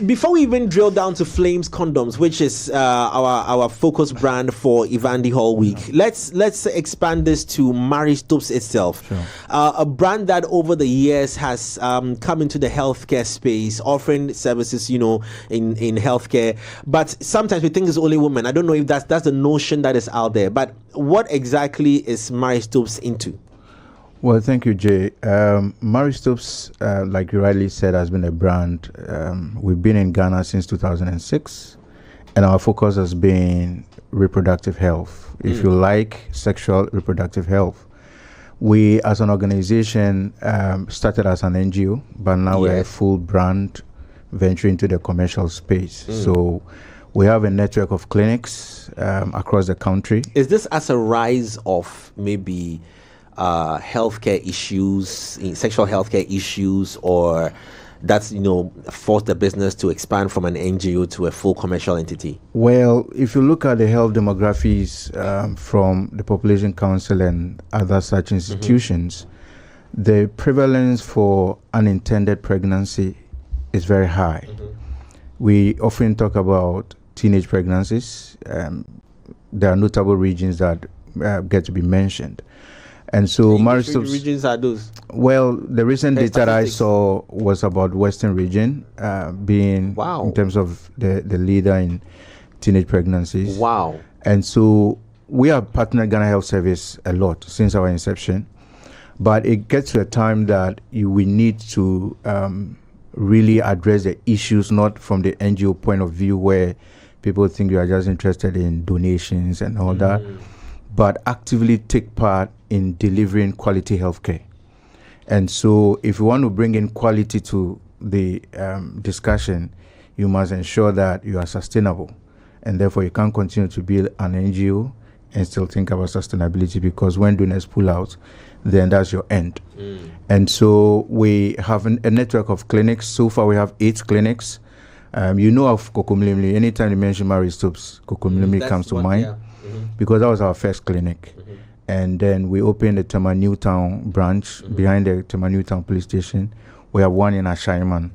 before we even drill down to Flames Condoms, which is our focus brand for Evandy Hall Week, let's expand this to Marie Stopes itself. Sure. A brand that over the years has come into the healthcare space, offering services, in healthcare. But sometimes we think it's only women. I don't know if that's the notion that is out there. But what exactly is Marie Stopes into? Well, thank you, Jay. Marie Stopes, like you rightly said, has been a brand. We've been in Ghana since 2006, and our focus has been reproductive health. If you like, sexual reproductive health. We, as an organization, started as an NGO, but now we're a full brand venturing into the commercial space. So we have a network of clinics across the country. Is this as a rise of maybe healthcare issues, sexual healthcare issues, or that's forced the business to expand from an NGO to a full commercial entity? Well, if you look at the health demographics from the Population Council and other such institutions, the prevalence for unintended pregnancy is very high. We often talk about teenage pregnancies. There are notable regions that get to be mentioned. And so Marie Stopes, regions are those? Well, the recent data that I saw was about Western region being in terms of the leader in teenage pregnancies. Wow. And so we have partnered Ghana Health Service a lot since our inception. But it gets to a time that we need to really address the issues, not from the NGO point of view where people think you are just interested in donations and all that, but actively take part in delivering quality healthcare. And so if you want to bring in quality to the discussion, you must ensure that you are sustainable. And therefore, you can't continue to be an NGO and still think about sustainability, because when donors pull out, then that's your end. And so we have a network of clinics. So far, we have 8 clinics. Of Kokomlimli. Anytime you mention Marie Stopes, Kokomlimli comes to mind, because that was our first clinic. And then we opened the Tema Newtown branch behind the Tema Newtown police station. We have one in Ashaiman.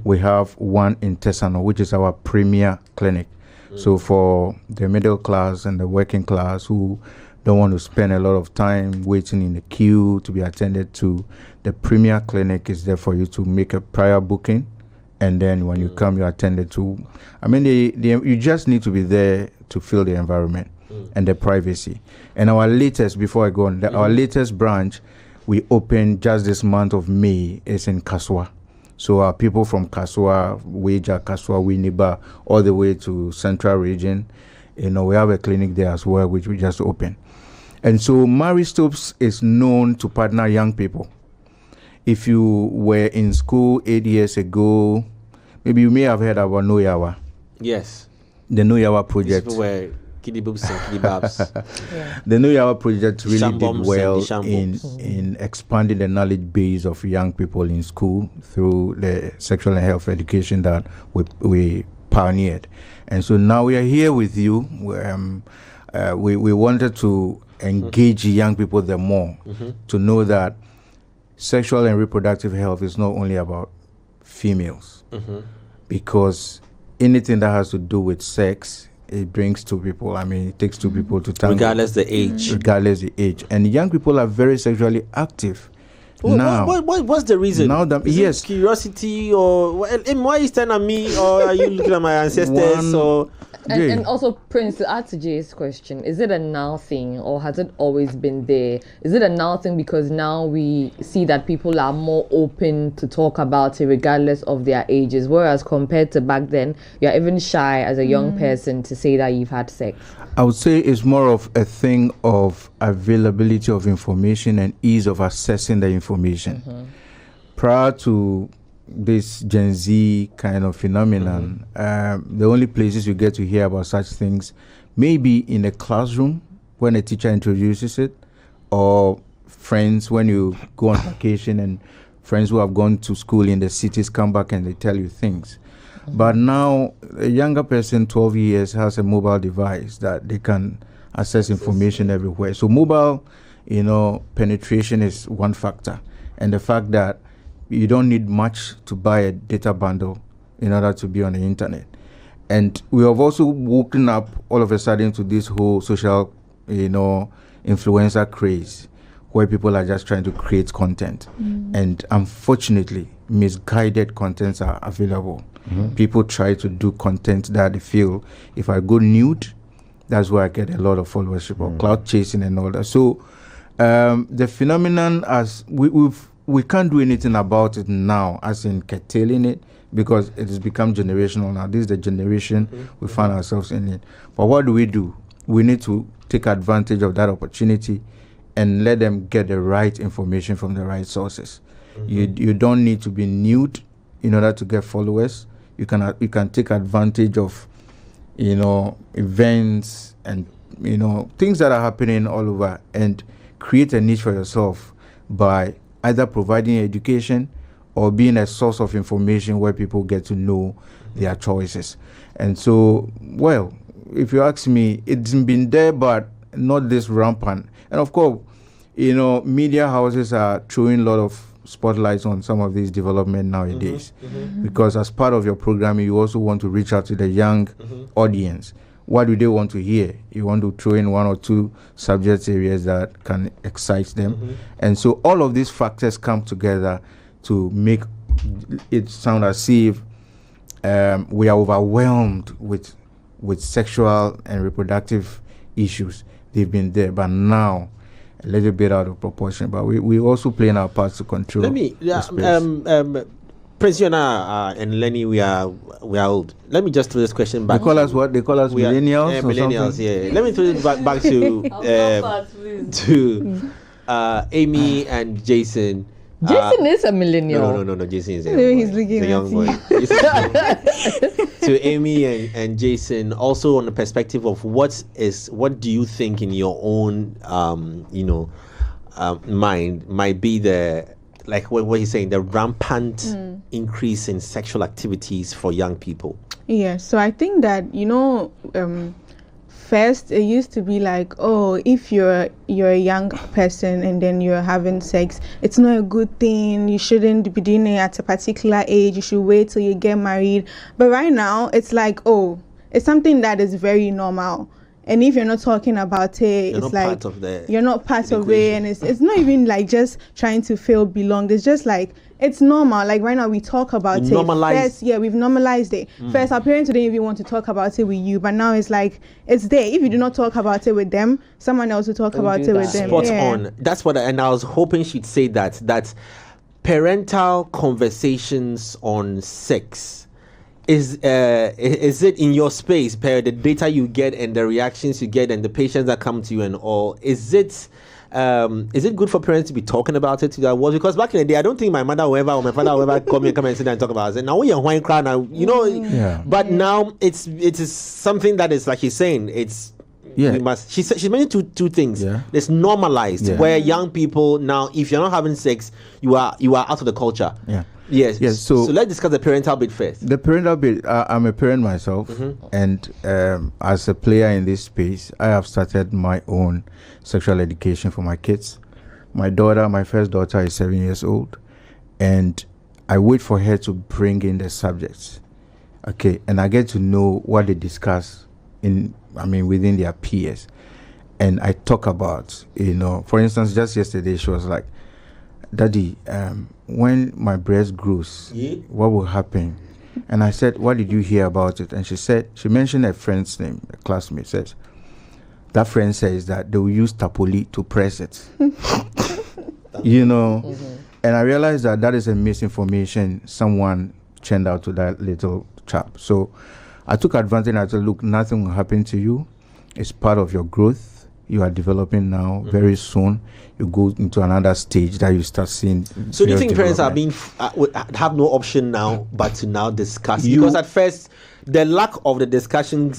We have one in Tesano, which is our premier clinic. So for the middle class and the working class who don't want to spend a lot of time waiting in the queue to be attended to, the premier clinic is there for you to make a prior booking. And then when you come, you're attended to. You just need to be there to feel the environment and the privacy. And our latest, before I go on, our latest branch we opened just this month of May is in Kaswa. So our people from Kaswa, Weja, Kaswa, Winneba, all the way to Central Region, we have a clinic there as well, which we just opened. And so Marie Stopes is known to partner young people. If you were in school 8 years ago, maybe you may have heard about No Yawa. Yes. The No Yawa project. These people were kiddie boobs and kiddie babs. The No Yawa project really Shambums did well in expanding the knowledge base of young people in school through the sexual and health education that we pioneered. And so now we are here with you. We wanted to engage young people the more to know that sexual and reproductive health is not only about females, because anything that has to do with sex, it brings two people. It takes two people to tango. Regardless the age. Regardless the age. And young people are very sexually active. Now, what's the reason? Now that is it curiosity, or why are you staring at me, or are you looking at my ancestors? And also, Prince, to add to Jay's question, is it a now thing, or has it always been there? Is it a now thing because now we see that people are more open to talk about it regardless of their ages, whereas compared to back then, you're even shy as a young person to say that you've had sex? I would say it's more of a thing of availability of information and ease of accessing the information. Prior to this Gen Z kind of phenomenon, the only places you get to hear about such things maybe in a classroom when a teacher introduces it, or friends when you go on vacation and friends who have gone to school in the cities come back and they tell you things. But now a younger person, 12 years, has a mobile device that they can access information everywhere. So mobile, penetration is one factor, and the fact that you don't need much to buy a data bundle in order to be on the internet. And we have also woken up all of a sudden to this whole social, influencer craze, where people are just trying to create content. And unfortunately, misguided contents are available. People try to do content that they feel, if I go nude, that's where I get a lot of followership or cloud chasing and all that. So the phenomenon, as we can't do anything about it now, as in curtailing it, because it has become generational now. This is the generation we find ourselves in it. But what do? We need to take advantage of that opportunity and let them get the right information from the right sources. You don't need to be nude in order to get followers. You can take advantage of events and things that are happening all over, and create a niche for yourself by either providing education or being a source of information where people get to know their choices. And so, well, if you ask me, it's been there, but not this rampant. And of course, media houses are throwing a lot of spotlights on some of these development nowadays, because as part of your programming, you also want to reach out to the young audience. What do they want to hear? You want to throw in one or two subject areas that can excite them. And so all of these factors come together to make it sound as if we are overwhelmed with sexual and reproductive issues. They've been there, but now a little bit out of proportion. But we also playing our parts to control. Prince, you and Lenny, we are old. Let me just throw this question back. They call us what? They call us millennials. Millennials, yeah. Let me throw it back to Amy and Jason. Jason is a millennial. No. Jason is he's looking a young boy. To Amy and Jason, also on the perspective of what do you think in your own mind might be the, like what he's saying, the rampant increase in sexual activities for young people? Yeah, so I think that first it used to be like, oh, if you're a young person and then you're having sex, it's not a good thing. You shouldn't be doing it at a particular age. You should wait till you get married. But right now it's like, oh, it's something that is very normal. And if you're not talking about it, it's like you're not part of it, and it's not even like just trying to feel belonged. It's just like it's normal. Like right now we talk about it. First, we've normalized it. First, our parents didn't even want to talk about it with you, but now it's like it's there. If you do not talk about it with them, someone else will talk about it with them. Spot on. That's what and I was hoping she'd say that parental conversations on sex. Is it in your space, per the data you get and the reactions you get and the patients that come to you and all? Is it good for parents to be talking about it to their world? Because back in the day, I don't think my mother or my father will ever come and sit and talk about it. Now we are wine crowd now, But now it is something that is like he's saying. It's we must. She mentioned two things. Yeah. It's normalized where young people now, if you're not having sex, you are out of the culture. Yeah. Yes. So let's discuss the parental bit first. The parental bit, I'm a parent myself, and as a player in this space, I have started my own sexual education for my kids. My first daughter is 7 years old, and I wait for her to bring in the subjects. Okay, and I get to know what they discuss within their peers. And I talk about, for instance, just yesterday she was like, Daddy, when my breast grows, what will happen? And I said, what did you hear about it? And she mentioned a friend's name, a classmate. Says that friend says that they will use tapoli to press it. And I realized that is a misinformation someone churned out to that little chap. So I took advantage and I said, look, nothing will happen to you. It's part of your growth. You are developing now. Very soon you go into another stage that you start seeing. So do you think parents are have no option now but to now discuss? Because at first the lack of the discussion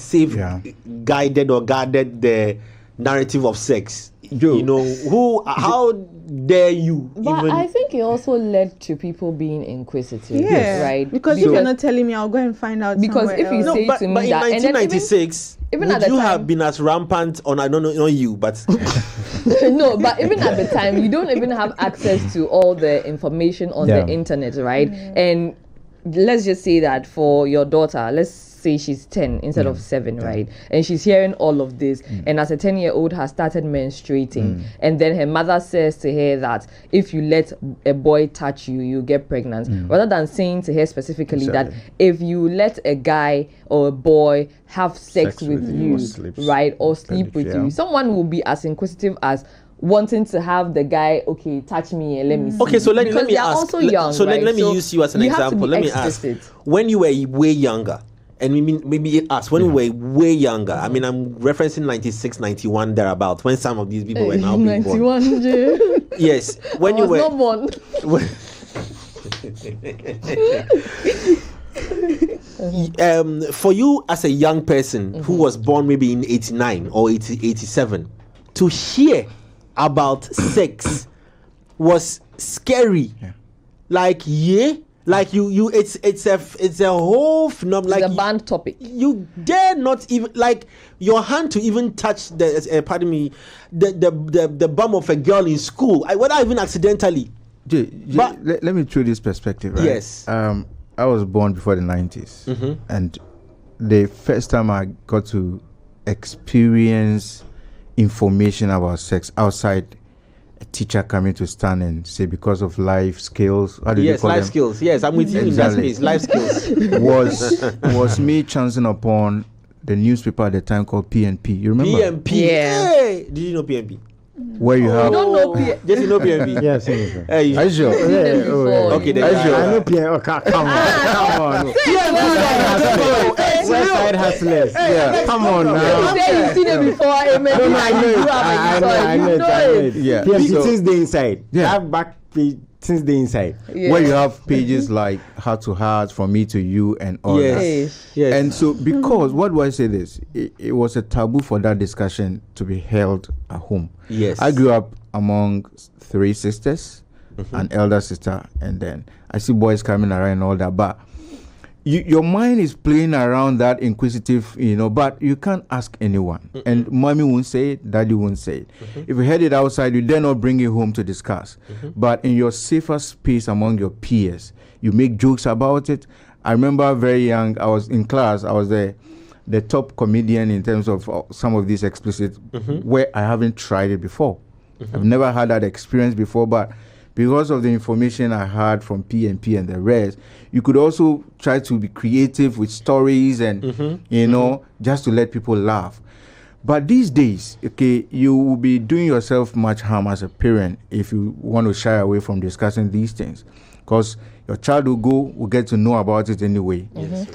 guided the narrative of sex. How dare you? But I think it also led to people being inquisitive, right? Because if you're not telling me, I'll go and find out. Because if you say to me that, in 1996, would you have been as rampant on? I don't know, not you, but no. But even at the time, you don't even have access to all the information on the internet, right? And let's just say that for your daughter, let's say she's 10 instead of 7, right? And she's hearing all of this, and as a 10-year-old has started menstruating, and then her mother says to her that if you let a boy touch you, you get pregnant, rather than saying to her specifically that if you let a guy or a boy have sex with you, right, or sleep with you, someone will be as inquisitive as wanting to have the guy, okay, touch me and let me see. Okay, so let me ask. Also young, so right? let me use you as an example. Let me ask. When you were way younger, and maybe us, when we were way younger, I mean, I'm referencing 96, 91, thereabout, when some of these people were now being born. 91, yes, when you were not born. For you as a young person who was born maybe in 89 or 87, to hear about sex was scary. Like like you it's a whole phenomenon. Like it's a banned topic. You dare not even, like, your hand to even touch the the bum of a girl in school, whether even accidentally. But let me throw this perspective, right? Yes. I was born before the 90s, and the first time I got to experience information about sex outside a teacher coming to stand and say, because of life skills, how do you call life them? skills. Yes, I'm with you in that space. Life skills was me chancing upon the newspaper at the time called PNP. You remember? PNP. Yeah. Hey, did you know PNP? Where you have. You don't know PNP. Yes, you know PNP. Yes, Hey, Are you sure? okay, then. Are you sure? I know PN. Oh, come on. West Side Hustlers. Yeah. Come on now. You say you've seen it before, maybe No, I know it. I know it. Yeah. PNP So- since the inside. Yeah. That back page since the inside. Yeah. Where you have pages like Heart to Heart, From Me to You, and all that. Yes. And so, because, what do I say this? It was a taboo for that discussion to be held at home. Yes. I grew up among 3 sisters, an elder sister, and then I see boys coming around and all that. But your mind is playing around that inquisitive, but you can't ask anyone. And mommy won't say it, daddy won't say it. If you heard it outside, you dare not bring it home to discuss. But in your safer space among your peers, you make jokes about it. I remember very young, I was in class, I was the top comedian in terms of some of these explicit, where I haven't tried it before. I've never had that experience before, but because of the information I had from PNP and the rest, you could also try to be creative with stories and, just to let people laugh. But these days, okay, you will be doing yourself much harm as a parent if you want to shy away from discussing these things. Because your child will get to know about it anyway.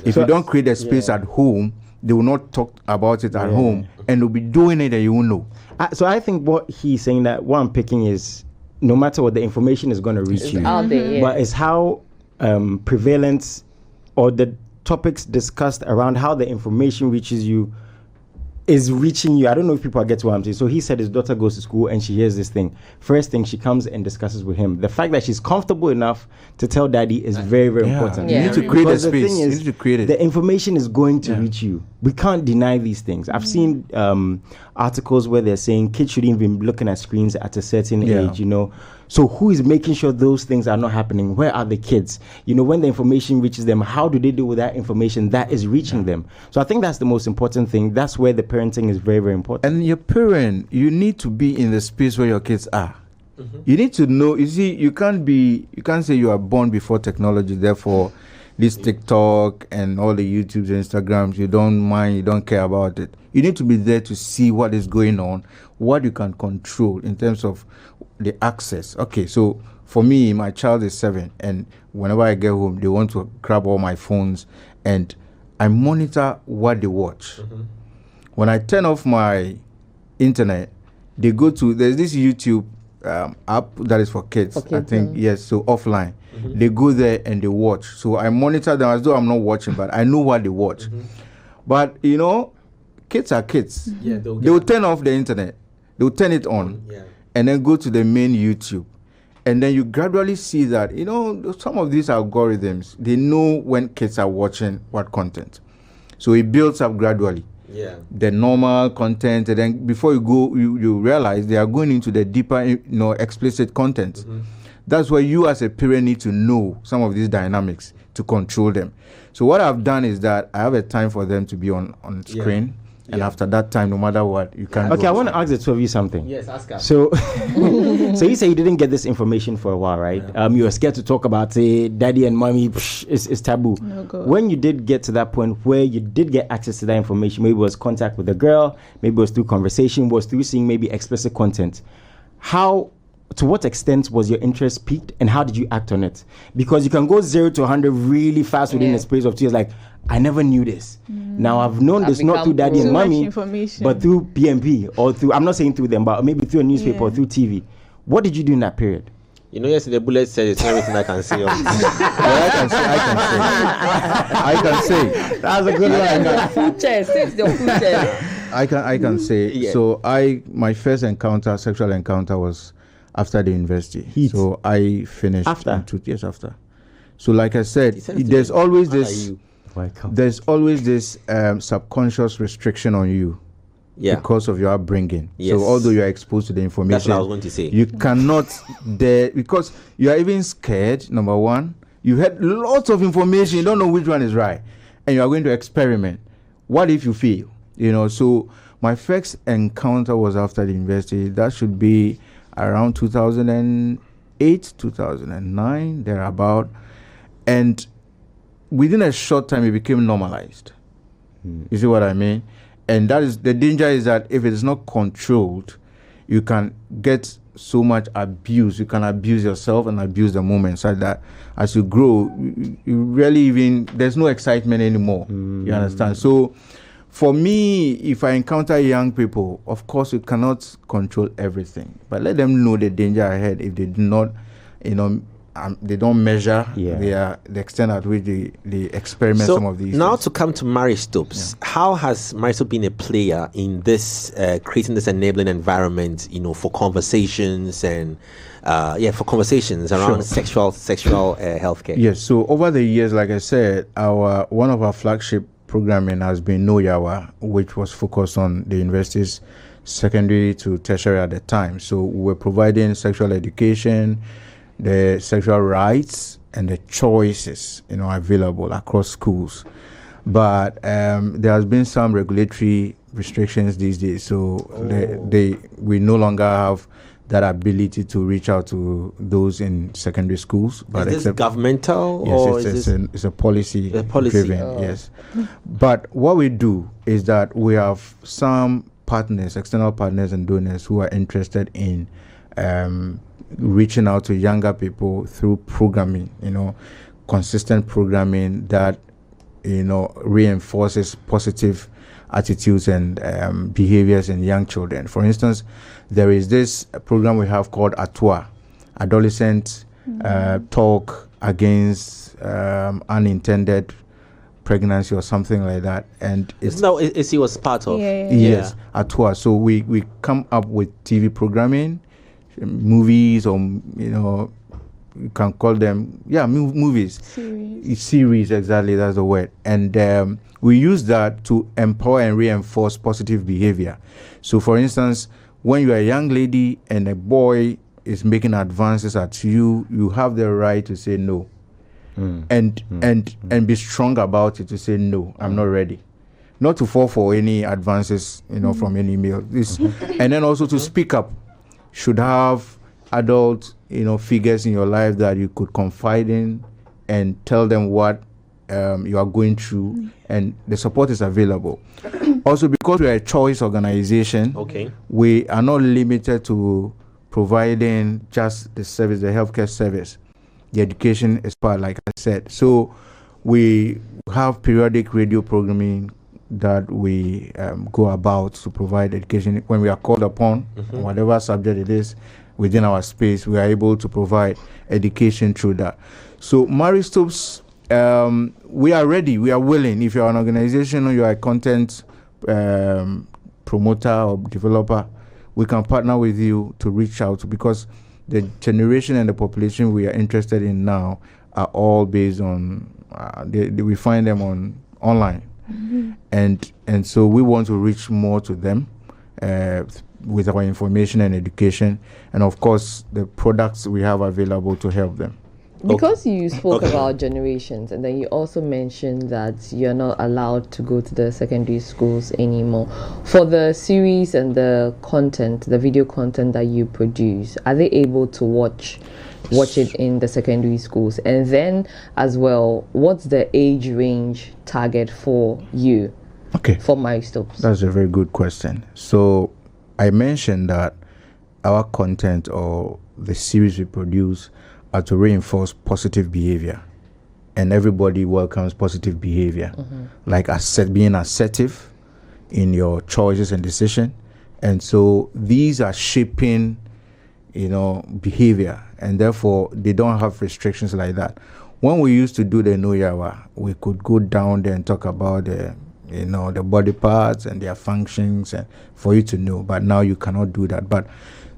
If you don't create a space at home, they will not talk about it at home, and they'll be doing it and you won't know. So I think what he's saying, that what I'm picking is, no matter what, the information is going to reach you. Out there, yeah. But it's how prevalent or the topics discussed around how the information reaches you is reaching you. I don't know if people get what I'm saying. So he said his daughter goes to school and she hears this thing. First thing, she comes and discusses with him. The fact that she's comfortable enough to tell daddy is very, very important. You need to create a Because the space. thing You is, need to create it. the information is going to reach you. We can't deny these things. I've seen articles where they're saying kids shouldn't even be looking at screens at a certain age, So who is making sure those things are not happening? Where are the kids? When the information reaches them, how do they deal with that information that is reaching them? So I think that's the most important thing. That's where the parenting is very, very important. And your parent, you need to be in the space where your kids are. You need to know. You see, you can't say you are born before technology, therefore this TikTok and all the YouTubes and Instagrams, you don't mind, you don't care about it. You need to be there to see what is going on, what you can control in terms of the access. Okay, so for me, my child is 7, and whenever I get home, they want to grab all my phones, and I monitor what they watch. When I turn off my internet, they go to, there's this YouTube app that is for kids, I think, yes, so offline. They go there and they watch. So I monitor them as though I'm not watching, but I know what they watch. But, kids are kids. Yeah, they will turn off the internet. They will turn it on. And then go to the main YouTube. And then you gradually see that, some of these algorithms, they know when kids are watching what content. So it builds up gradually. The normal content, and then before you go, you realize they are going into the deeper, explicit content. That's why you as a parent need to know some of these dynamics to control them. So what I've done is that I have a time for them to be on screen. And after that time, no matter what, you can't. Okay, I want to ask the two of you something. Yes, ask us. So, so you say you didn't get this information for a while, right? Yeah. You were scared to talk about it. Daddy and mommy, it's taboo. No go. When you did get to that point where you did get access to that information, maybe it was contact with the girl, maybe it was through conversation, was through seeing maybe explicit content. How, to what extent was your interest piqued, and how did you act on it? Because you can go 0 to 100 really fast within the space of 2 years. Like, I never knew this. Now I've known this not through daddy and mommy, but through PMP or through, I'm not saying through them, but maybe through a newspaper or through TV. What did you do in that period? You know, yesterday Bullet said it's everything I can say. I can say. That's a good line. Future, since the future. I can say. Yeah. So my first sexual encounter was after the university. Heat. So I finished After? 2 years after. So like I said, said it's there's the- always How are this you? there's always this subconscious restriction on you because of your upbringing. Yes. So although you are exposed to the information, That's what I was going to say. you cannot dare, because you are even scared. Number one, you had lots of information, you don't know which one is right, and you are going to experiment. What if you fail? You know, so my first encounter was after the university. That should be around 2008, 2009, thereabout. And within a short time, it became normalized. You see what I mean? And that is the danger, is that if it is not controlled, you can get so much abuse. You can abuse yourself and abuse the moment, so that as you grow, you really even, there's no excitement anymore. You understand? So for me, if I encounter young people, of course, you cannot control everything, but let them know the danger ahead if they do not, they don't measure the extent at which they experiment some of these now things. to come to Marie Stopes, how has Marie Stopes been a player in this creating this enabling environment, for conversations and for conversations around sexual healthcare? Yes, so over the years, like I said, one of our flagship programming has been No Yawa, which was focused on the universities secondary to tertiary at the time. So we were providing sexual education, the sexual rights and the choices available across schools. But there has been some regulatory restrictions these days, so we no longer have that ability to reach out to those in secondary schools. But is this governmental? Yes, or it's a policy driven. Oh. Yes, but what we do is that we have some partners, external partners and donors, who are interested in reaching out to younger people through programming, consistent programming that, reinforces positive attitudes and behaviors in young children. For instance, there is this program we have called ATWA, Adolescent Talk Against Unintended Pregnancy or something like that. And it's now he was part of. Yes, ATWA. So we come up with TV programming, movies, or you can call them movies, series, exactly, that's the word. And we use that to empower and reinforce positive behavior. So for instance, when you're a young lady and a boy is making advances at you, you have the right to say no, and be strong about it, to say no, I'm not ready, not to fall for any advances from any male. And then also to speak up. Should have adult figures in your life that you could confide in and tell them what you are going through, and the support is available. Also, because we are a choice organization, we are not limited to providing just the service, the healthcare service. The education is part, like I said. So we have periodic radio programming that we go about to provide education when we are called upon, whatever subject it is within our space. We are able to provide education through that. So Marie Stopes, we are ready, we are willing. If you're an organization or you're a content promoter or developer, we can partner with you to reach out, because the generation and the population we are interested in now are all based on we find them online. And so we want to reach more to them with our information and education, and of course the products we have available to help them. Because you spoke about generations, and then you also mentioned that you're not allowed to go to the secondary schools anymore. For the series and the content, the video content that you produce, are they able to watch it in the secondary schools? And then as well, what's the age range target for you? Okay. For Maristopes? That's a very good question. So I mentioned that our content or the series we produce are to reinforce positive behavior, and everybody welcomes positive behavior, like being assertive in your choices and decision. And so these are shaping, behavior, and therefore they don't have restrictions like that. When we used to do the No Yawa, we could go down there and talk about the body parts and their functions, and for you to know. But now you cannot do that. But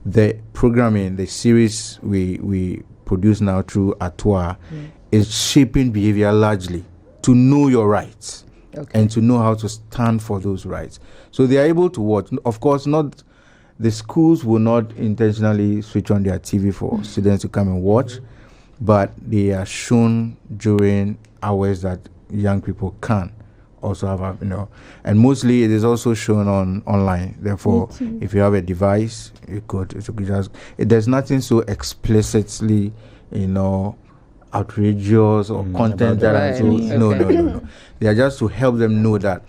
the programming, the series we produce now through Atua is shaping behavior largely to know your rights and to know how to stand for those rights. So they are able to watch. Of course, not the schools will not intentionally switch on their TV for students to come and watch, but they are shown during hours that young people can also have, and mostly it is also shown online. Therefore, if you have a device, you could just. There's nothing so explicitly, outrageous or content that are so. No. They are just to help them know that,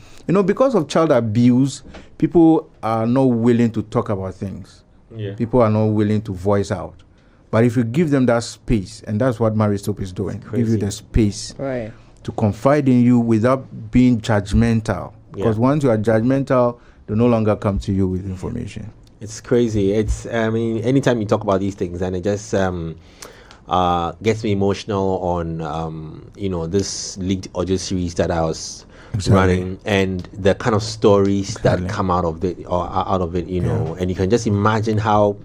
because of child abuse, people are not willing to talk about things. Yeah. People are not willing to voice out. But if you give them that space, and that's what Maristop is doing, give you the space. Right. To confide in you without being judgmental. Because once you are judgmental, they no longer come to you with information. It's crazy. Anytime you talk about these things, and it just gets me emotional on, this leaked audio series that I was running, and the kind of stories that come out of it, and you can just imagine how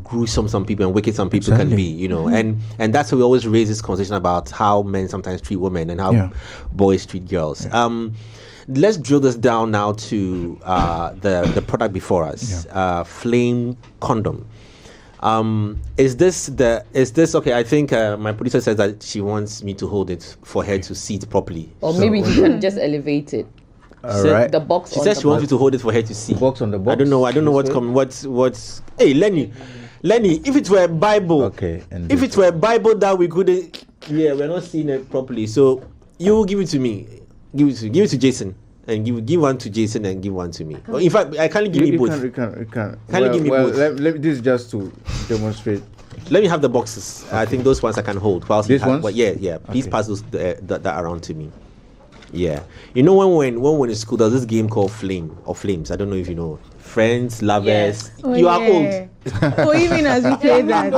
gruesome some people and wicked some people can be, and that's why we always raise this conversation about how men sometimes treat women and how boys treat girls. Let's drill this down now to the product before us, Flame Condom. Is this okay? I think my producer says that she wants me to hold it for her to see it properly, or maybe you can just elevate it. Right. The box. She says she wants you to hold it for her to see. The box on the box. I don't know what's coming. What's? Hey, Lenny, if it were a Bible, if it were a Bible that we couldn't, we're not seeing it properly. So you give it to me, give it to Jason, and give one to Jason and give one to me. In fact, I can't give me both. You can. Give me both. This is just to demonstrate. Let me have the boxes. I think those ones I can hold. These ones? Please pass those that around to me. Yeah, when we're in school, there's this game called Flames. I don't know if you know. Friends, lovers. Oh, you are old. Even as we played that,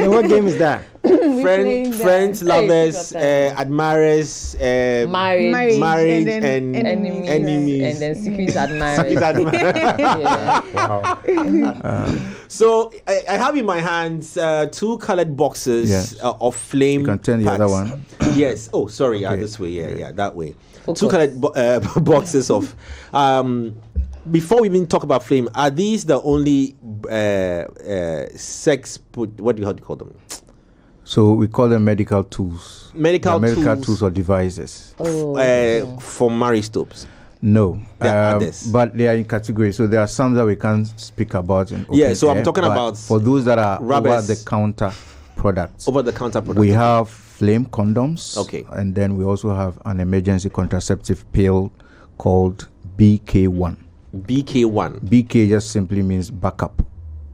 What game is that? Friends, lovers, admirers, married, and enemies, and then secret admirers. Wow. So I have in my hands 2 colored boxes of flame. You can turn the other one. Yes. Oh, sorry. This way. Yeah, that way. Focus. 2 colored boxes of. Before we even talk about flame, are these the only sex? What do you call them? So we call them medical tools. Medical tools or devices. For Maristopes. No, but they are in categories. So there are some that we can't speak about. So I'm talking about for those that are over-the-counter products. Over-the-counter products. We have Flame Condoms. Okay. And then we also have an emergency contraceptive pill called BK1. BK1. BK just simply means backup.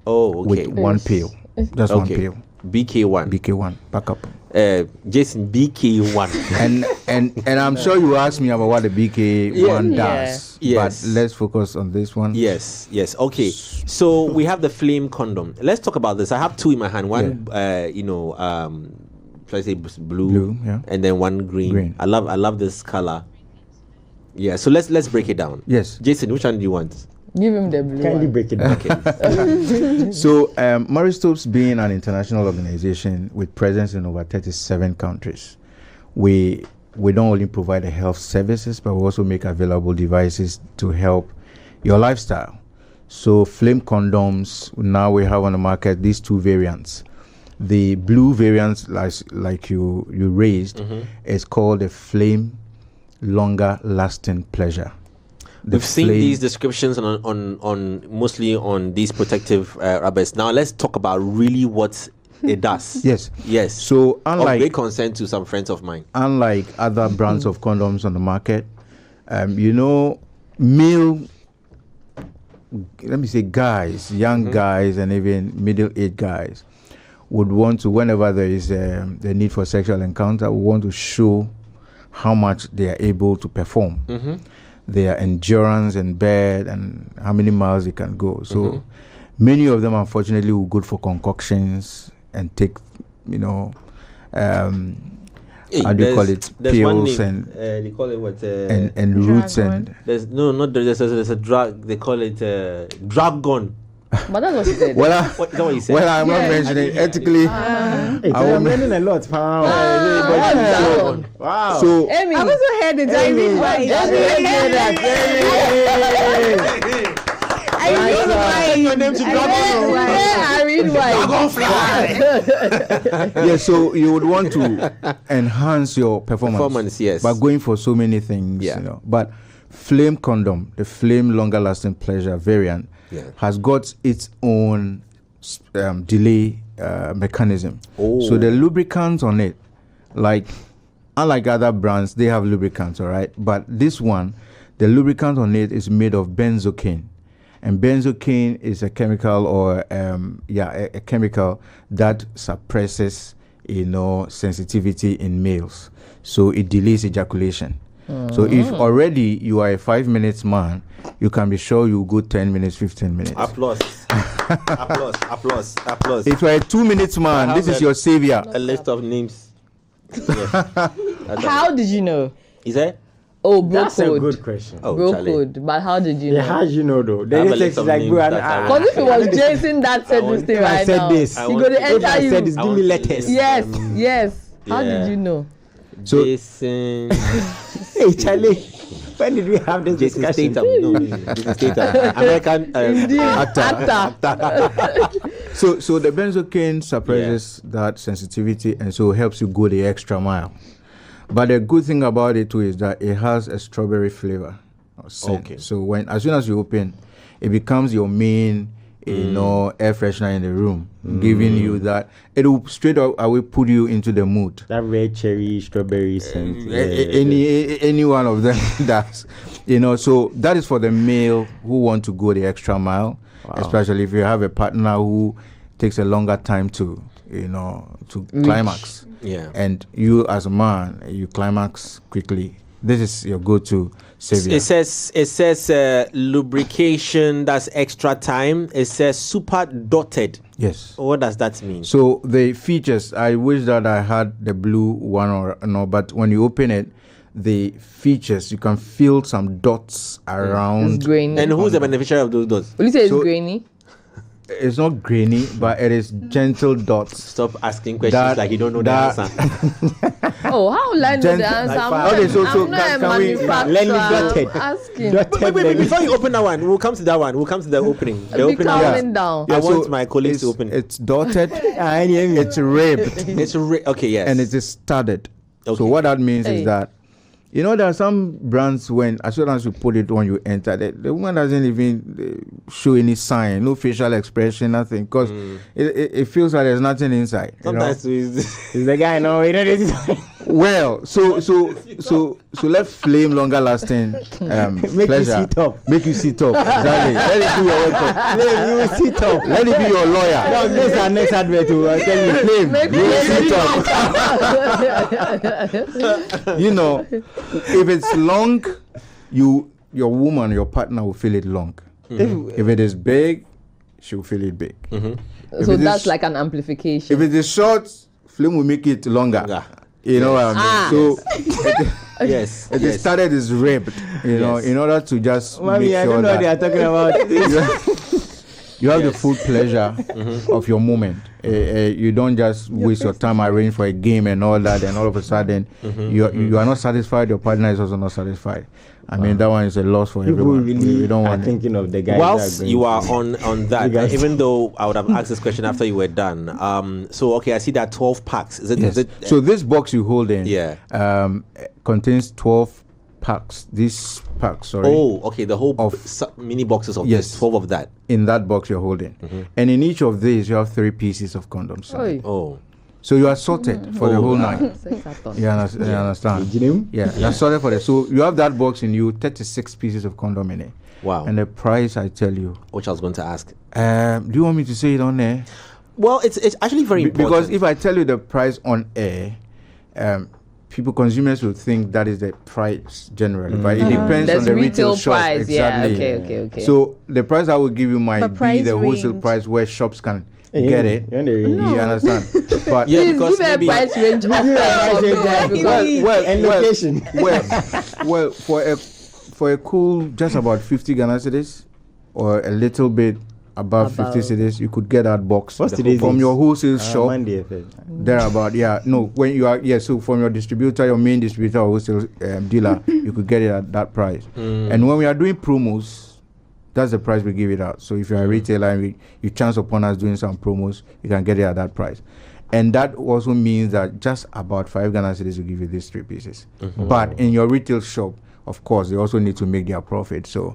Oh, okay. With one pill. Just one pill. BK1. Backup. Jason, BK1. and I'm sure you asked me about what the BK1 does. Yes. But let's focus on this one. Yes. Okay. So we have the Flame Condom. Let's talk about this. I have 2 in my hand. One, should I say blue, and then one green. I love this color. Yeah. So let's break it down. Yes. Jason, which one do you want? Give him the blue. Kindly break it down. Okay. So, Maristopes being an international organization with presence in over 37 countries, we don't only provide the health services, but we also make available devices to help your lifestyle. So, Flame Condoms, now we have on the market these 2 variants. The blue variant, like you raised, is called the flame longer lasting pleasure. We've seen these descriptions on mostly on these protective rubbers. Now let's talk about really what it does. Yes. So unlike of great concern to some friends of mine. Unlike other brands of condoms on the market, male, let me say guys, young guys, and even middle-aged guys would want to, whenever there is the need for sexual encounter, would want to show how much they are able to perform. Their endurance in bed and how many miles they can go. So many of them, unfortunately, will go for concoctions and take, how do you call it, pills and they call it what? And roots and there's a drug, they call it dragon. But that's what she said. Well, Is that what you said? well, I'm not mentioning ethically. I'm learning a lot. Wow. So Amy, I've also heard it. I read wine. I read wine. yeah, so you would want to enhance your performance, yes, by going for so many things, But Flame condom, the Flame longer lasting pleasure variant, has got its own delay mechanism. So the lubricants on it, unlike other brands, they have lubricants, all right? But this one, the lubricant on it is made of benzocaine. And benzocaine is a chemical a chemical that suppresses, sensitivity in males. So it delays ejaculation. So if already you are a 5 minutes man, you can be sure you go 10 minutes, 15 minutes. Applause. Applause. If you are a 2 minutes man, this is your savior. A list of names. How did you know? Is that? Oh, bro That's code. a good question. Oh, Bro Charlie. code. But how did you know? Yeah, how did you know though? I have Then a it list takes of like names go and that I Because if it was Jason that said this thing right said now, this. he going to If enter I you. said this, give me letters. Yes. How Yeah. did you know? So- Jason. Hey Charlie, when did we have this Jason discussion? Statham. No, Jason Statham. American Actor. So the benzocaine suppresses that sensitivity and so helps you go the extra mile. But the good thing about it too is that it has a strawberry flavor or scent. Okay. So as soon as you open, it becomes your main air freshener in the room, giving you that. It will straight away put you into the mood. That red cherry, strawberry scent. Any one of them does. So that is for the male who want to go the extra mile, especially if you have a partner who takes a longer time to climax. Yeah. And you as a man, you climax quickly. This is your go-to savior. It says lubrication, that's extra time. It says super dotted. Yes. What does that mean? So the features, I wish that I had the blue one or no, but when you open it, the features, you can feel some dots around. It's grainy. And who's the beneficiary of those dots? Will you say it's So- grainy? It's not grainy, but it is gentle dots. Stop asking questions like you don't know the answer. Oh, how will I know the Gentle- answer? Okay, so I'm not a can we- manufacturer. let me dotted. I'm asking. Wait, before you open that one, we'll come to that one. We'll come to the opening. The Be opening. calming down. I want my colleagues to it's- open. It's dotted, it's ribbed, Okay, yes. and it is studded. Okay. So what that means Hey. is that, there are some brands when, as soon as you put it when you enter, the woman doesn't even show any sign, no facial expression, nothing, because it feels like there's nothing inside. Sometimes Is the guy this is Well, so let Flame longer lasting Make you pleasure sit up. make you sit up. Exactly. Let it be your weapon. You will sit up. Let it be your lawyer. No, this is our next advert to tell you. Flame, Make you me sit up. If it's long, your woman, your partner will feel it long. If it is big, she'll feel it big. If So it that's is- like an amplification. If it is short, Flame will make it longer. Yeah. You know what I mean? So yes. it is started is ribbed, Yes. in order to just Mommy, make I sure don't know what they that are talking about. You have the full pleasure of your moment. You don't just waste your time arranging for a game and all that, and all of a sudden you are not satisfied. Your partner is also not satisfied. I mean, that one is a loss for everyone. Really we don't want thinking of the guys. Whilst you are on that, even though I would have asked this question after you were done. So okay, I see that 12 packs. Is it? Yes. Is it So this box you hold in, contains 12 packs. This pack, sorry. Oh, okay. The whole mini boxes of this, 12 of that. In that box you're holding, and in each of these you have 3 pieces of condoms. Oh. So you are sorted for the whole night. You understand? Yeah, you are sorted for that. So you have that box in you, 36 pieces of condom in it. Wow. And the price, I tell you. Which I was going to ask. Do you want me to say it on air? Well, it's actually very important. Because if I tell you the price on air, consumers will think that is the price generally. But it depends on the retail shop. Price. Exactly. Yeah, okay. So the price I will give you might be the wholesale range. price where shops can get it. You understand? But yeah, because give a price range and location. Well, for a cool, just about 50 Ghana cedis or a little bit above 50 cedis, you could get that box from your wholesale shop. Thereabout, when you are so from your distributor, your main distributor or wholesale dealer, you could get it at that price. And when we are doing promos, that's the price we give it out. So if you're a retailer and you chance upon us doing some promos, you can get it at that price. And that also means that just about 5 Ghana cedis will give you these 3 pieces. But in your retail shop, of course, they also need to make their profit. So,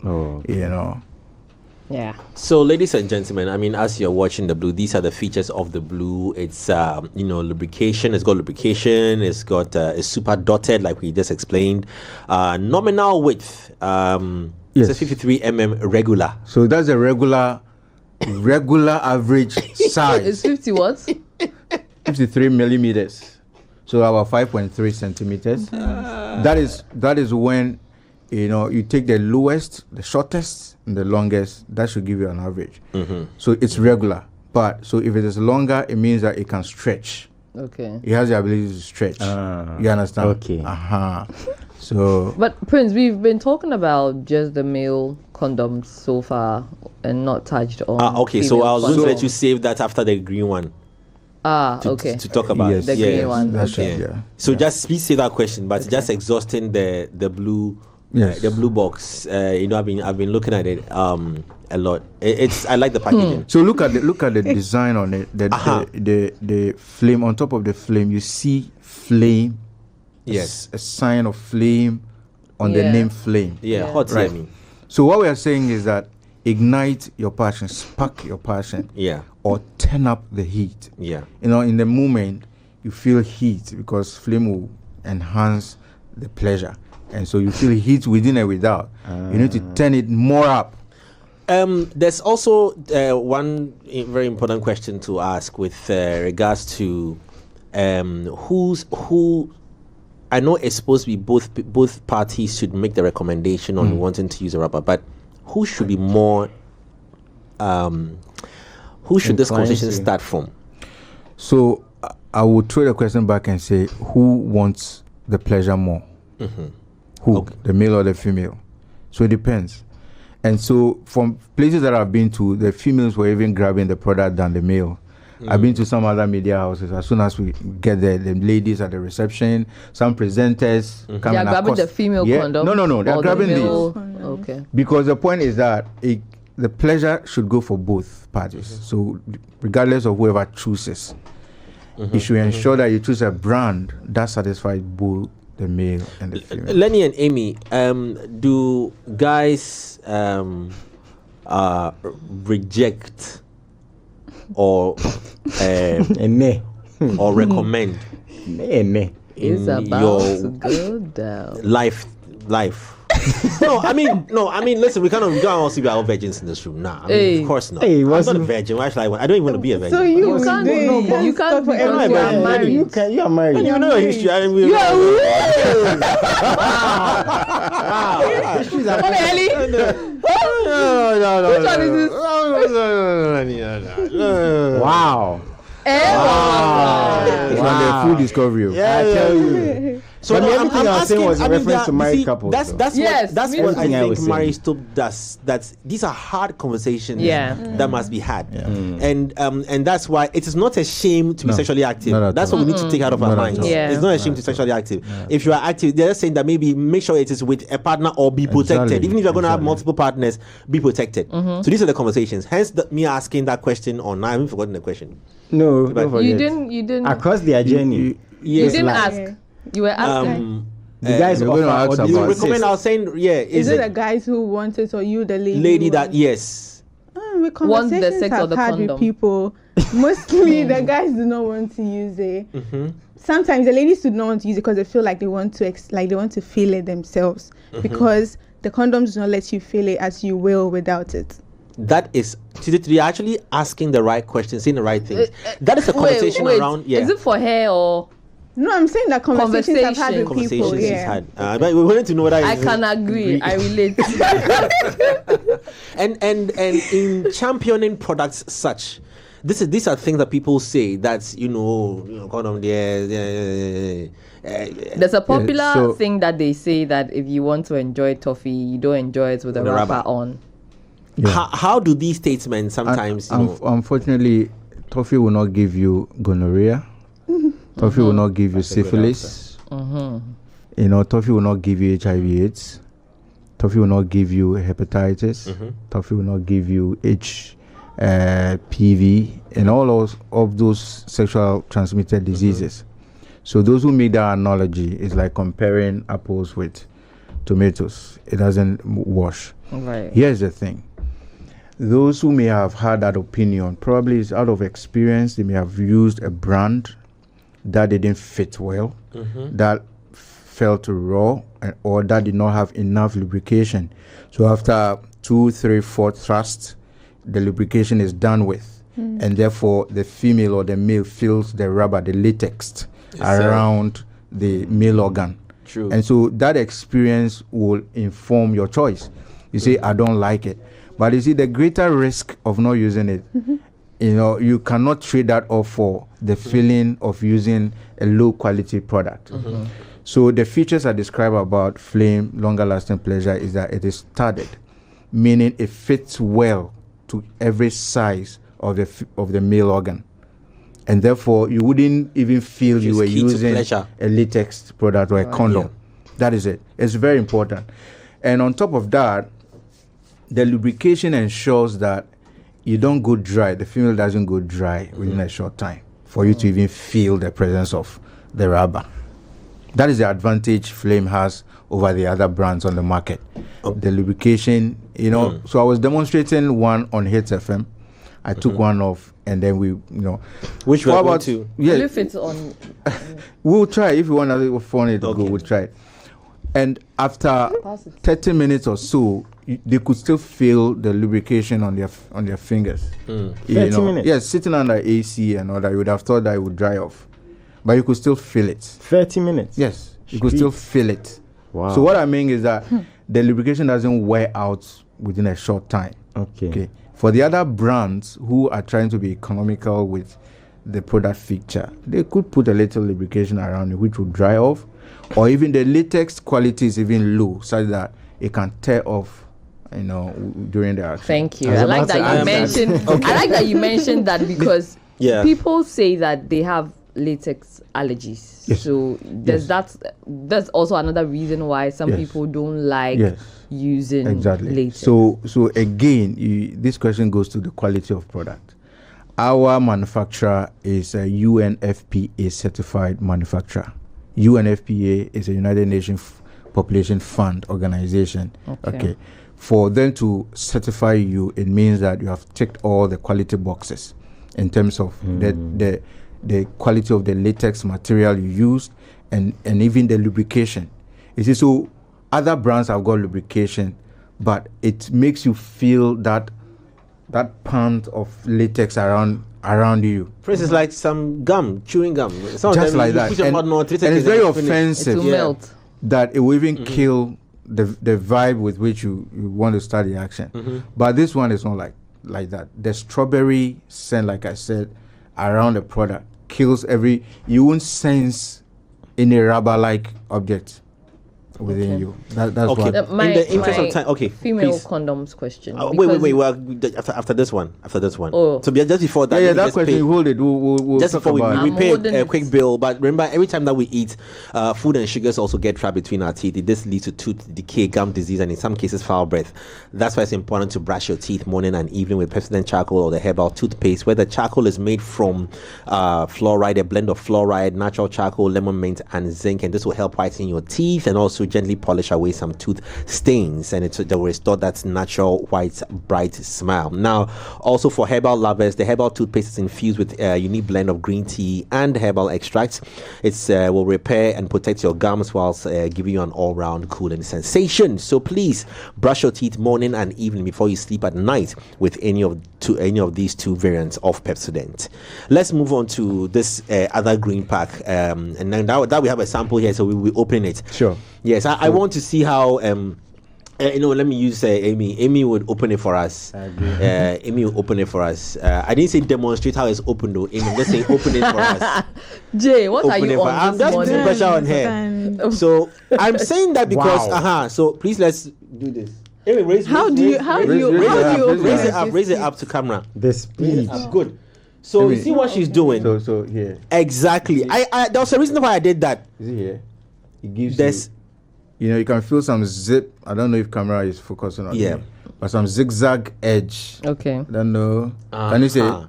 Yeah. So, ladies and gentlemen, I mean, as you're watching the blue, these are the features of the blue. It's lubrication. It's got lubrication. It's got it's super dotted, like we just explained. Nominal width. It's a 53 regular. So that's a regular average size. It's 50 what? 53 millimeters. So about 5.3 centimeters. That is when you take the lowest, the shortest, and the longest. That should give you an average. So it's regular. But so if it is longer, it means that it can stretch. Okay. It has the ability to stretch. You understand? Okay. So. But Prince, we've been talking about just the male condoms so far and not touched on. Okay. So I was going to let you save that after the green one. Okay. To talk about the green one. That's okay. right, yeah. So just please say that question, but just exhausting the blue. Yes. The blue box. I've been looking at it a lot. I like the packaging. So look at the design on it. The flame on top of the flame. You see flame. Yes. A sign of flame on the name flame. Yeah. Hot Right. yummy. So what we are saying is that ignite your passion, spark your passion. Yeah. Or turn up the heat. Yeah. In the moment you feel heat because flame will enhance the pleasure. And so you feel heat within and without. You need to turn it more up. There's also one very important question to ask with regards to who. I know it's supposed to be both parties should make the recommendation on wanting to use a rubber, but who should be more? Who should this conversation start from? So I would throw the question back and say, who wants the pleasure more? Who? Okay. The male or the female? So it depends. And so from places that I've been to, the females were even grabbing the product than the male. I've been to some other media houses. As soon as we get there, the ladies at the reception, some presenters come They are and grabbing the female condom? No. They're grabbing these. Okay. Because the point is that the pleasure should go for both parties. So regardless of whoever chooses, you should ensure that you choose a brand that satisfies both the male and the female. Lenny and Amy, do guys reject or or recommend It's in about your to go down. life? No, I mean, listen, we can't also be our virgins in this room. Nah, I mean, of course not. Hey, I'm what's not a virgin. Why should I don't even want to be a virgin. So You can't because you are married. You are married. You know history. I mean, history is a no. Which one is this? No. Wow. It's on the full discovery. I tell you. So But no, everything I was saying was in reference to married couples. That's though. that's Yes, what me I too. I think was saying. marriage talk does. That these are hard conversations that must be had, and that's why it is not a shame to be sexually active. Not at That's all. what we need to take out of our Not at minds. all. Yeah. It's not a shame to be sexually active. If you are active, they're saying that maybe make sure it is with a partner or be protected. Exactly. Even if you're going to have multiple partners, be protected. So these are the conversations. Hence, me asking that question on. I haven't forgotten the question. No, But don't forget. You didn't. Across their journey. You didn't like- ask. You were asking. The guys You're gonna offer ask or You about- recommend? I was saying, Is it the guys who want it or you, the lady? that yes. With Want the conversations sex or I've the had condom? with people, mostly the guys do not want to use it. Sometimes the ladies do not want to use it because they feel like they want to they want to feel it themselves because the condoms do not let you feel it as you will without it. That is, you're actually asking the right questions, saying the right things. That is a conversation Wait, around. Yeah. Is it for her or? No, I'm saying that conversations I've had with Conversations people. he's Yeah. had. But we wanted to know whether I can agree. I relate. and in championing products such, these are things that people say that condom there. There's a popular so- thing that they say that if you want to enjoy toffee, you don't enjoy it with a With a wrapper rubber. on. How do these statements sometimes Unfortunately, toffee will not give you gonorrhea. Toffee will not give you syphilis. Toffee will not give you HIV/AIDS. Toffee will not give you hepatitis. Toffee will not give you HPV and all of those sexual transmitted diseases. So those who make that analogy is like comparing apples with tomatoes. It doesn't wash. Right. Here's the thing. Those who may have had that opinion probably is out of experience. They may have used a brand that didn't fit well, that felt raw, or that did not have enough lubrication. So after 2, 3, 4 thrusts, the lubrication is done with, and therefore the female or the male feels the rubber, the latex around the male organ. True. And so that experience will inform your choice. You say, I don't like it. But you see, the greater risk of not using it, you cannot trade that off for the feeling of using a low quality product. So the features I describe about Flame longer lasting pleasure is that it is studded, meaning it fits well to every size of the male organ. And therefore, you wouldn't even feel you were key to using pleasure. a latex product or a condom. That is it. It's very important. And on top of that, the lubrication ensures that you don't go dry. The female doesn't go dry within a short time for you to even feel the presence of the rubber. That is the advantage Flame has over the other brands on the market. The lubrication, So I was demonstrating one on Hits FM. I took one off, and then which we are going to. Yeah, If it's on, we'll try. If you want to phone it, go. We'll try it. And after 30 minutes or so, they could still feel the lubrication on their fingers. 30 minutes? Yes, sitting under AC and all that, you would have thought that it would dry off. But you could still feel it. 30 minutes? Yes, you could still feel it. Wow. So what I mean is that the lubrication doesn't wear out within a short time. Okay. For the other brands who are trying to be economical with the product feature, they could put a little lubrication around it, which will dry off, or even the latex quality is even low, such that it can tear off, during the action. thank you. I like that you mentioned. I like that you mentioned that because people say that they have latex allergies. Yes. So that's also another reason why some people don't like using latex. So again, this question goes to the quality of product. Our manufacturer is a UNFPA certified manufacturer. UNFPA is a United Nations Population Fund organization. Okay. For them to certify you, it means that you have ticked all the quality boxes in terms of the quality of the latex material you used and even the lubrication. You see, so other brands have got lubrication, but it makes you feel that pound of latex around you. For instance, like some gum, chewing gum. Just like that. And it's very offensive. It will melt. That it will even kill the vibe with which you want to start the action. But this one is not like that. The strawberry scent, like I said, around the product kills you won't sense any rubber-like object within you. That's Okay. what. In the interest of time, okay. Female please. condoms question. Wait. Well, after this one. Oh. So just before that, Yeah, let me that just question. pay- Hold it. We'll just talk before about we it. pay holding a it. quick bill, but remember, every time that we eat, food and sugars also get trapped between our teeth. This leads to tooth decay, gum disease, and in some cases, foul breath. That's why it's important to brush your teeth morning and evening with Pepsodent charcoal or the herbal toothpaste, where the charcoal is made from fluoride, a blend of fluoride, natural charcoal, lemon mint, and zinc, and this will help whiten your teeth and also gently polish away some tooth stains, and it will restore that natural white bright smile. Now, also for herbal lovers, the herbal toothpaste is infused with a unique blend of green tea and herbal extracts. It will repair and protect your gums whilst giving you an all-round cooling sensation. So please brush your teeth morning and evening before you sleep at night with any of these two variants of Pepsodent. Let's move on to this other green pack, and then that we have a sample here, so we open it. Sure. Yes, I want to see how let me use Amy. Amy would open it for us. Amy will open it for us. I didn't say demonstrate how it's opened though. Amy, I'm just saying open it for us. Jay, what are Open it you for on I'm this just putting morning? pressure on her. So I'm saying that because so please let's do this. Amy, raise it up to camera. The speed. Good. So Amy. you see what she's doing. So here. Exactly. I there was a reason why I did that. Is it here? It gives There's you know, you can feel some zip. I don't know if camera is focusing on Yeah. it, but some zigzag edge. Okay. I don't know. Can you say Uh-huh.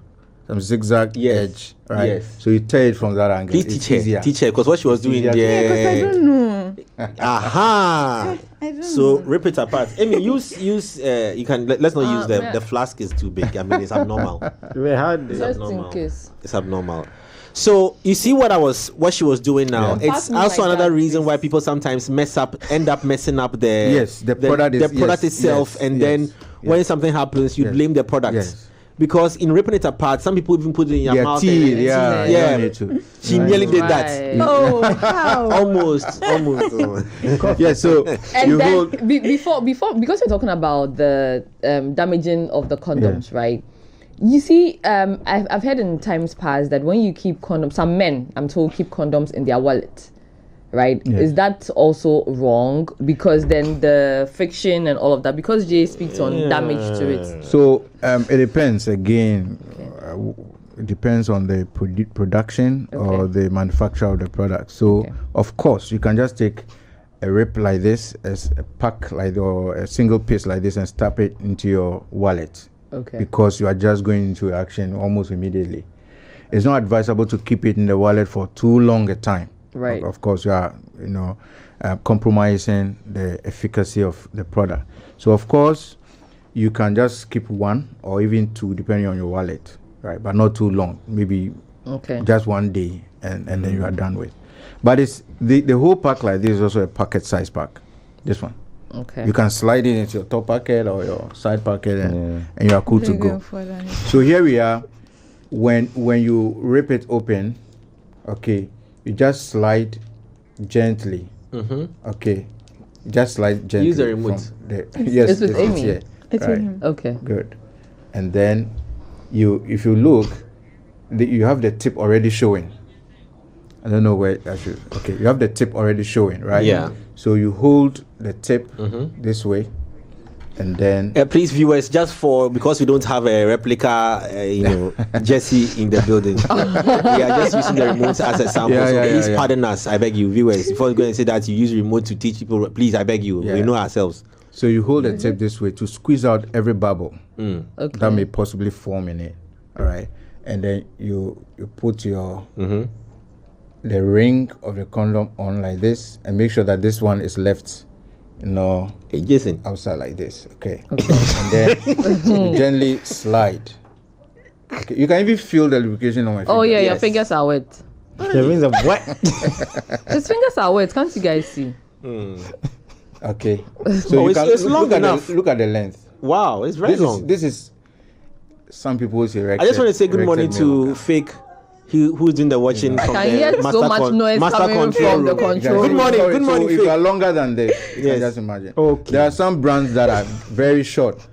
some zigzag Yes. edge? Right. Yes. So you tear it from that angle. please It's teach her, because what she was doing easier to- Yeah, because I there. don't know. Aha. I don't So know. rip it apart. Amy, use you can let's not use the flask is too big. I mean it's abnormal. We had It's Just in abnormal. case. It's abnormal. So you see what she was doing now. Yeah. It's Pass me also like another that, reason please. why people sometimes messing up the Yes, the product is- product yes, itself, yes, and yes, then when yes. something happens, you Yes, blame the product. yes. Because in ripping it apart, some people even put it in your Their mouth. teeth, and- yeah, yeah. you don't need to. She Right. nearly did that. Right. Oh, how? Almost. Yeah, so And you then hold. before because we're talking about the damaging of the condoms, right? You see, I've heard in times past that when you keep condoms, some men, I'm told, keep condoms in their wallet, right? Yeah. Is that also wrong? Because then the friction and all of that, because Jay speaks on damage to it. So it depends again. It depends on the production or Okay. the manufacturer of the product. So Okay. of course you can just take a rip like this, as a pack like or a single piece like this, and stuff it into your wallet. Okay. Because you are just going into action almost immediately. It's not advisable to keep it in the wallet for too long a time. Right. Of course, you are, compromising the efficacy of the product. So, of course, you can just keep one or even two, depending on your wallet, right? But not too long. Maybe Okay. just one day, and then you are done with. But it's the whole pack like this is also a pocket size pack. This one. Okay. You can slide it into your top pocket or your side pocket, and you are cool to They're go. going for that. So here we are. When you rip it open, okay, you just slide gently. Okay, just slide gently. Use the remote. from the- yes, It's with Amy. here. It's with him. Okay. Good. And then if you look, you have the tip already showing. I don't know where I should. Okay, you have the tip already showing, right? Yeah. So you hold the tip this way, and then Please, viewers, because we don't have a replica, Jesse in the building. We are just using the remote as a sample. Yeah, so yeah, please yeah. pardon us, I beg you, viewers. Before you go and say that you use remote to teach people, please, I beg you, Yeah. we know ourselves. so you hold the tip this way to squeeze out every bubble Okay. that may possibly form in it. All right, and then you put your the ring of the condom on like this, and make sure that this one is left, Hey, Jason. outside like this. Okay. And then you gently slide. Okay. You can even feel the lubrication on my finger. Oh yeah, your Yes. fingers are wet. Kevin's a what? His fingers are wet. Can't you guys see? Okay. Oh, So it's long look enough. Look at the length. Wow, it's very long. This is some people's erected. I just want to say good morning erected to male. Fake, who's doing the watching from Can the hear so much noise coming from the room. control Good room. morning, So good morning, if Fake. you are longer than this, you Yes. can just imagine. Okay. There are some brands that are very short,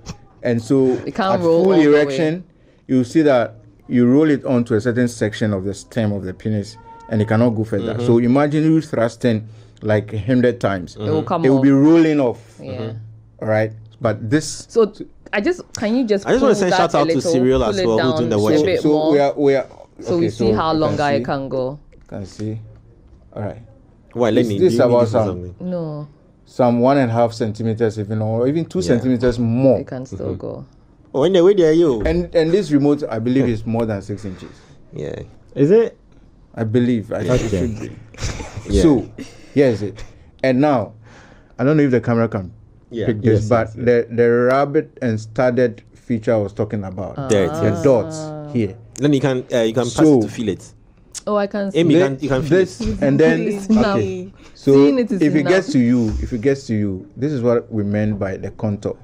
and so It can't at roll full all the erection, you see that you roll it onto a certain section of the stem of the penis. and it cannot go further. So imagine you thrusting like 100 times. It will come It will off. be rolling off. Yeah. All right. But this. So can you just I just want to pull say that shout a out to little, Cyril pull as it well, who's down doing the a watching. bit So more, we are. so we see how long I see. can go. Can see. All right. Why? Let me. This do you about need some- something? No, Some 1.5 centimeters, even or even 2 centimeters more. it can still go. Oh, when where are you? And this remote, I believe, is more than 6 inches. Yeah. Is it? I believe. It Okay. should be. Yeah. So, here's it. And now, I don't know if the camera can Yeah. pick this, Yes, but the rabbit and studded feature I was talking about, There it the is. dots here. Then you can pass So- it to feel it. Oh, I can see. Amy, They- you can feel this, it. and then It's enough. okay. So Seeing it is if it enough. gets to you, this is what we meant by the contour,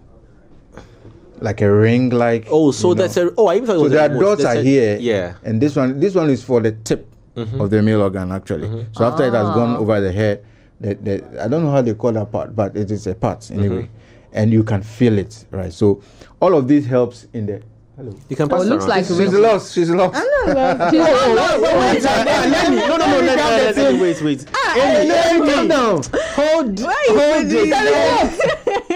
like a ring, like. Oh, so you know. that's a. Oh, I even thought it So was their a remote. dots That's are a- here. Yeah. And this one is for the tip of the male organ actually. So after it has gone over the head, I don't know how they call that part, but it is a part anyway, and you can feel it, right? So all of this helps in the. Hello. You can Oh, pass it it looks around. like She's ring. lost. She's lost. Let me. Wait. Calm down. Hold it.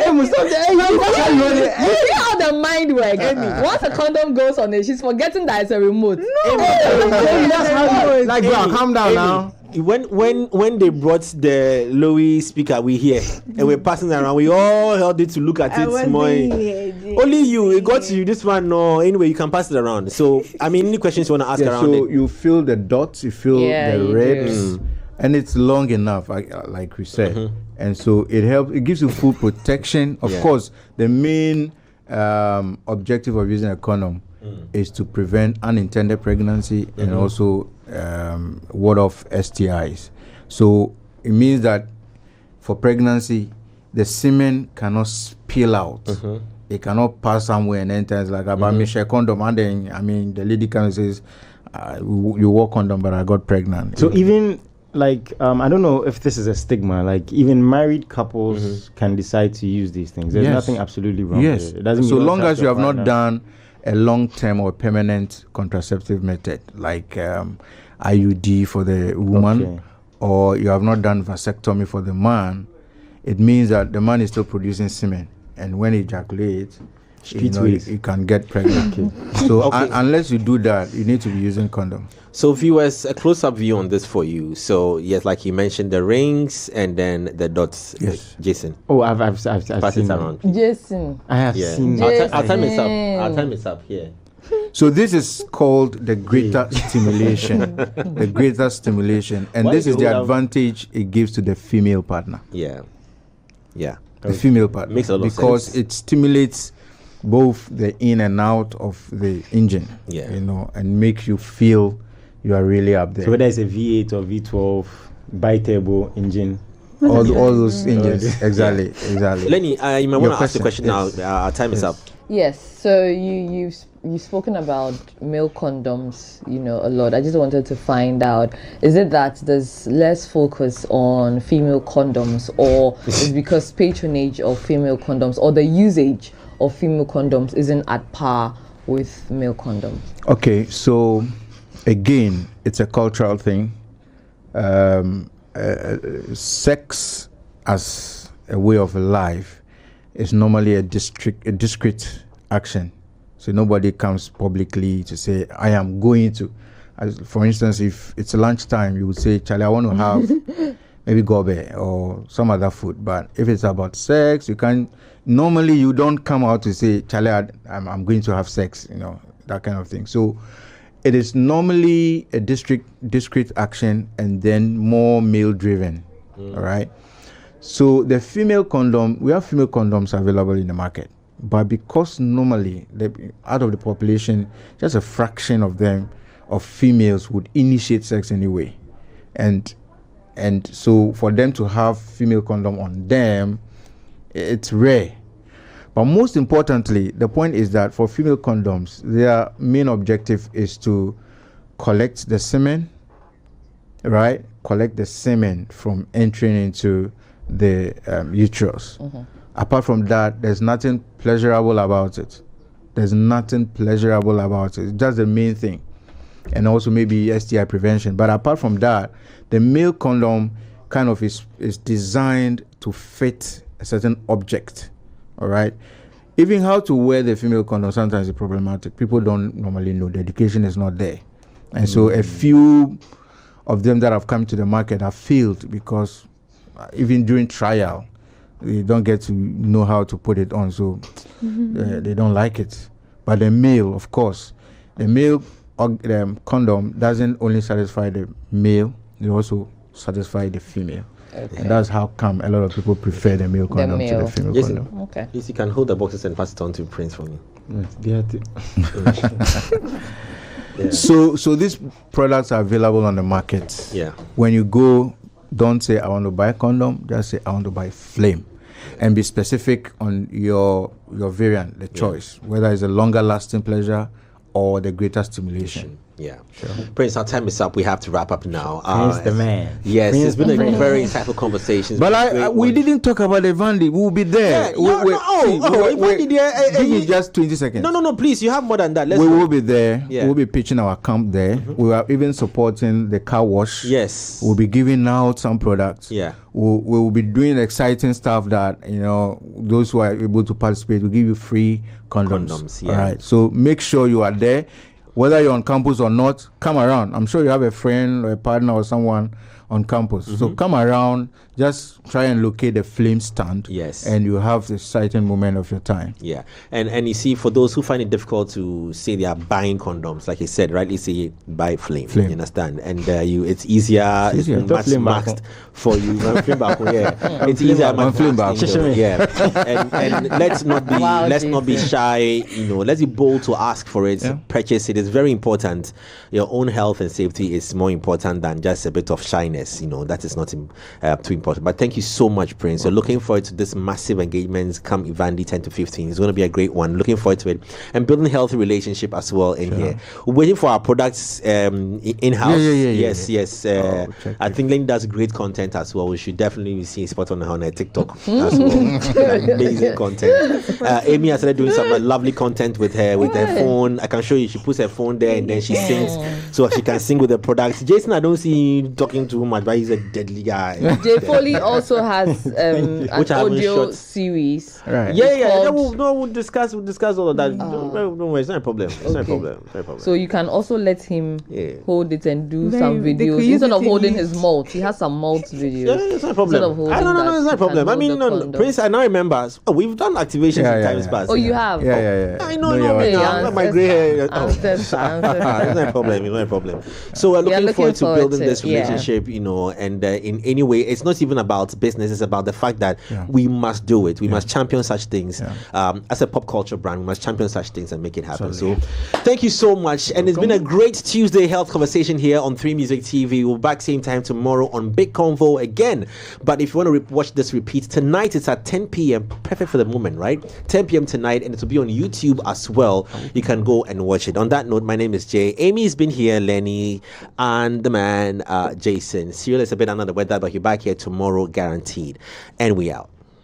Amy, stop the You see how the mind works. Once a condom goes on it, she's forgetting that it's a remote. That's how you like, bro. Calm down now. When they brought the Lowy speaker, we hear and we're passing around. We all held it to look at it more. Only you, it got to you. This one, no. Anyway, you can pass it around. So, I mean, any questions you want to ask Yeah, around so it? you feel the dots, you feel Yeah, the you ribs, and it's long enough, like we said, and so it helps. It gives you full protection. Of Yeah. course, the main objective of using a condom is to prevent unintended pregnancy and also ward off STIs. So it means that for pregnancy, the semen cannot spill out. It cannot pass somewhere and enter. It's like about me share condom, and then I mean the lady comes and says, "You wore condom, but I got pregnant." So even like I don't know if this is a stigma. Like even married couples can decide to use these things. There's Yes. nothing absolutely wrong Yes. with it. It doesn't So mean long don't as trust you your have not partner. done a long-term or permanent contraceptive method like IUD for the woman, Okay. or you have not done vasectomy for the man, it means that the man is still producing semen, and when he ejaculates, you can get pregnant. So Okay. unless you do that, you need to be using condom. So, viewers, a close-up view on this for you. So, yes, like you mentioned, the rings and then the dots. Yes. Jason, Oh, I've pass seen it them. around. Jason. I have Yeah. seen Our, them. our time is up. Our Jason. time is up here. So this is called the greater stimulation, the greater stimulation, and Why this do is you the have- advantage it gives to the female partner. Yeah. The female partner, Makes a lot of because sense. it stimulates both the in and out of the engine, Yeah. and makes you feel you are really up there. So whether it's a V8 or V12 bi-turbo engine. all those engines, exactly. Lenny, you might Your want to ask the question now. yes. Our time is up. Yes. So you've spoken about male condoms, a lot. I just wanted to find out: is it that there's less focus on female condoms, or is because patronage of female condoms, or the usage of female condoms isn't at par with male condoms? Okay, so again, it's a cultural thing. Sex as a way of life is normally a discreet action. So nobody comes publicly to say, I am going to. As for instance, if it's lunchtime, you would say, Charlie, I want to have maybe gobe or some other food. But if it's about sex, normally you don't come out to say, Charlie, I'm going to have sex, that kind of thing. So it is normally a discrete action and then more male driven. All right. So the female condom, we have female condoms available in the market, but because normally out of the population, just a fraction of them, of females, would initiate sex anyway, and so for them to have female condom on them, it's rare. But most importantly, the point is that for female condoms, their main objective is to collect the semen, right? Collect the semen from entering into the uterus. Apart from that, there's nothing pleasurable about it. It's just the main thing. and also maybe STI prevention. But apart from that, the male condom kind of is designed to fit a certain object. All right. Even how to wear the female condom sometimes is problematic. People don't normally know. The education is not there. And so a few of them that have come to the market have failed because even during trial, they don't get to know how to put it on. So they don't like it. But the male, of course, the male condom doesn't only satisfy the male, it also satisfies the female. Okay. And that's how come a lot of people prefer the male condom to the female condom. Okay. Yes, you can hold the boxes and pass it on to Prince for me. Yes, Yeah. So these products are available on the market. Yeah. When you go, don't say I want to buy a condom, just say I want to buy Flame. And be specific on your variant, the choice, whether it's a longer lasting pleasure or the greater stimulation. Yeah. Sure. Prince, our time is up. We have to wrap up now. Prince the man. Yes, Prince it's been a very insightful conversation. But we didn't talk about the Vandy. We'll be there. Give me just 20 seconds. No, please. You have more than that. We will be there. Yeah. We'll be pitching our camp there. We are even supporting the car wash. Yes. We'll be giving out some products. Yeah. We'll be doing exciting stuff that, those who are able to participate, will give you free condoms. Yeah. All right. So make sure you are there. Whether you're on campus or not, come around. I'm sure you have a friend or a partner or someone on campus. So come around, just try and locate the Flame stand. Yes. And you have the exciting moment of your time. Yeah. And you see, for those who find it difficult to say they are buying condoms, like I said, rightly say buy Flame. You understand? And it's easier. It's much maxed for you. It's easier. And let's not be shy. Let's be bold to ask for it. Yeah. Purchase it. It's very important. Your own health and safety is more important than just a bit of shyness. That is not too important. But thank you so much, Prince. We're looking forward to this massive engagement come Ivandi 10 to 15. It's going to be a great one. Looking forward to it. And building healthy relationship as well in here. We're waiting for our products in-house. Yes. I think Lynn does great content as well. We should definitely be seeing spot on her TikTok as well. Amazing content. Amy has started doing some lovely content with her phone. I can show you. She puts her phone there and then she sings so she can sing with the products. Jason, I don't see you talking too much, but he's a deadly guy. Jay Foley also has an audio series. Right. Yeah. We'll discuss all of that. Don't worry, it's not a problem. It's not a problem. So you can also let him hold it and do some videos instead of holding his malt. He has some malt videos. Yeah, it's not a problem. No, it's not a problem. I mean, Prince, I now remember. We've done activations in times past. Oh, you have? Yeah. I know. My grey hair. It's not a problem. So we're looking forward to building this relationship, and in any way, it's not even about business. It's about the fact that we must do it. We must champion such things. As a pop culture brand, we must champion such things and make it happen. So thank you so much. And it's been a great Tuesday health conversation here on 3 Music TV. We'll be back same time tomorrow on Big Convo again. But if you want to watch this repeat, tonight it's at 10 p.m. Perfect for the moment, right? 10 p.m. tonight, and it will be on YouTube as well. You can go and watch it. On that note, my name is Jay. Amy's been here, Lenny, and the man, Jason. Cyril is a bit under the weather, but he'll be back here tomorrow, guaranteed. And we out.